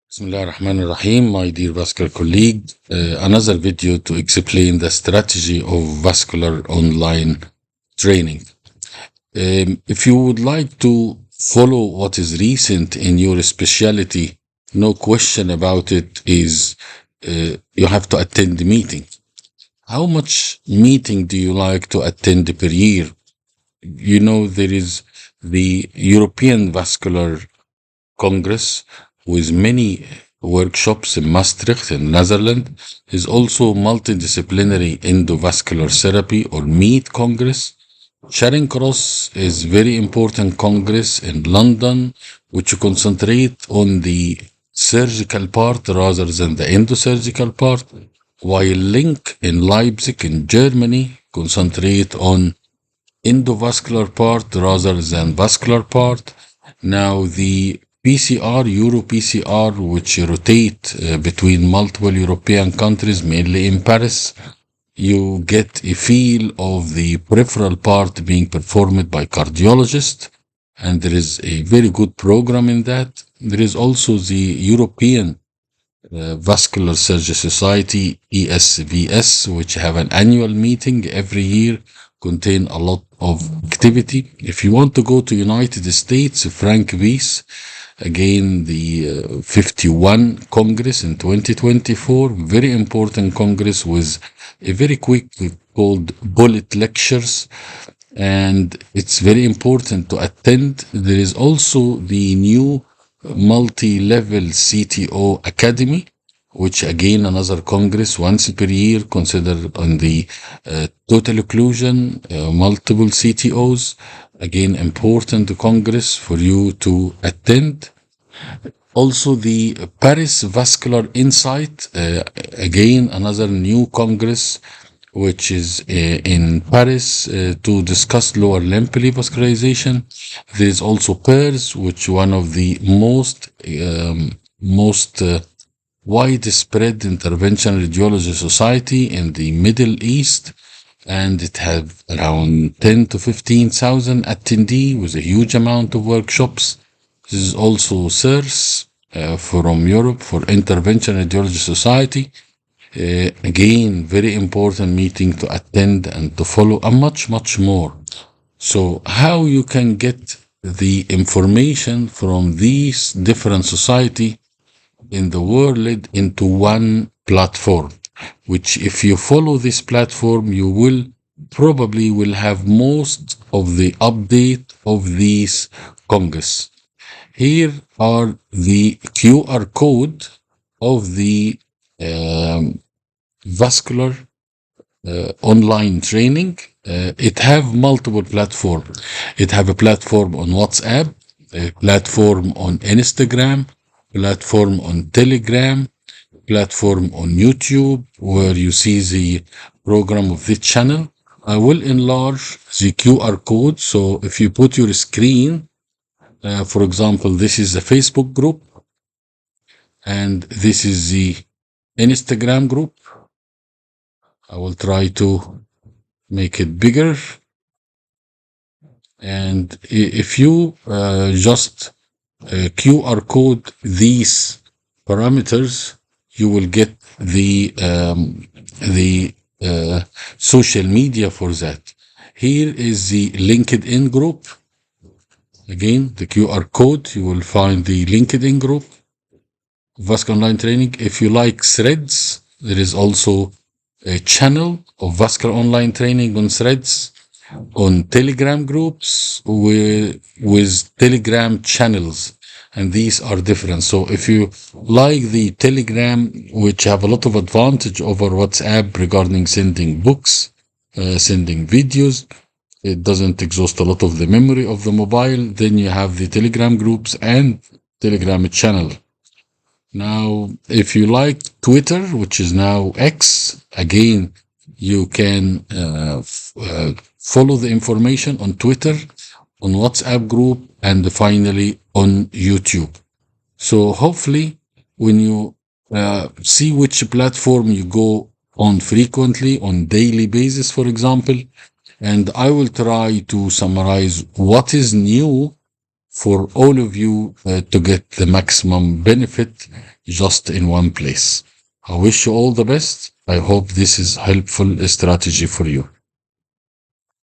Bismillah ar-Rahman ar-Rahim, my dear vascular colleague. Another video to explain the strategy of vascular online training. If you would like to follow what is recent in your specialty, no question about it is you have to attend the meeting. How much meeting do you like to attend per year? You know, there is the European Vascular Congress with many workshops in Maastricht in Netherlands. Is also multidisciplinary endovascular therapy or MEAT Congress. Charing Cross is very important congress in London, which concentrate on the surgical part rather than the endosurgical part, while Link in Leipzig in Germany concentrate on endovascular part rather than vascular part. Now the PCR, Euro PCR, which rotate between multiple European countries, mainly in Paris, you get a feel of the peripheral part being performed by cardiologists, and there is a very good program in that. There is also the European Vascular Surgery Society, ESVS, which have an annual meeting every year, contain a lot of activity. If you want to go to United States, Frank Weiss, again the 51 Congress in 2024, very important Congress with a very quick called bullet lectures, and it's very important to attend. There is also the new multi-level CTO Academy, which again another congress once per year, considered on the total occlusion, multiple CTOs. Again, important congress for you to attend. Also, the Paris Vascular Insight, again another new congress, which is in Paris to discuss lower limb revascularization. There is also PERS, which one of the most widespread intervention radiology society in the Middle East, and it has around 10 to 15,000 attendee with a huge amount of workshops. This is also CERS from Europe for Intervention Radiology Society. Again, very important meeting to attend and to follow, and much more. So how you can get the information from these different society in the world into one platform, which if you follow this platform, you will probably will have most of the update of these congress. Here are the QR code of the vascular online training. It have multiple platform. It have a platform on WhatsApp, a platform on Instagram, platform on Telegram, platform on YouTube, where you see the program of this channel. I will enlarge the QR code. So if you put your screen, for example, this is the Facebook group, and this is the Instagram group. I will try to make it bigger. And if you just QR code these parameters, you will get the social media for that. Here is the LinkedIn group. Again, the QR code, you will find the LinkedIn group, Vascular Online Training. If you like threads, there is also a channel of Vascular Online Training on threads, on Telegram groups with Telegram channels, and these are different. So if you like the Telegram, which have a lot of advantage over WhatsApp regarding sending books, sending videos, it doesn't exhaust a lot of the memory of the mobile, then you have the Telegram groups and Telegram channel. Now, if you like Twitter, which is now X, again, you can follow the information on Twitter, on WhatsApp group, and finally on YouTube. So hopefully, when you see which platform you go on frequently, on daily basis, for example, and I will try to summarize what is new for all of you to get the maximum benefit just in one place. I wish you all the best. I hope this is helpful strategy for you.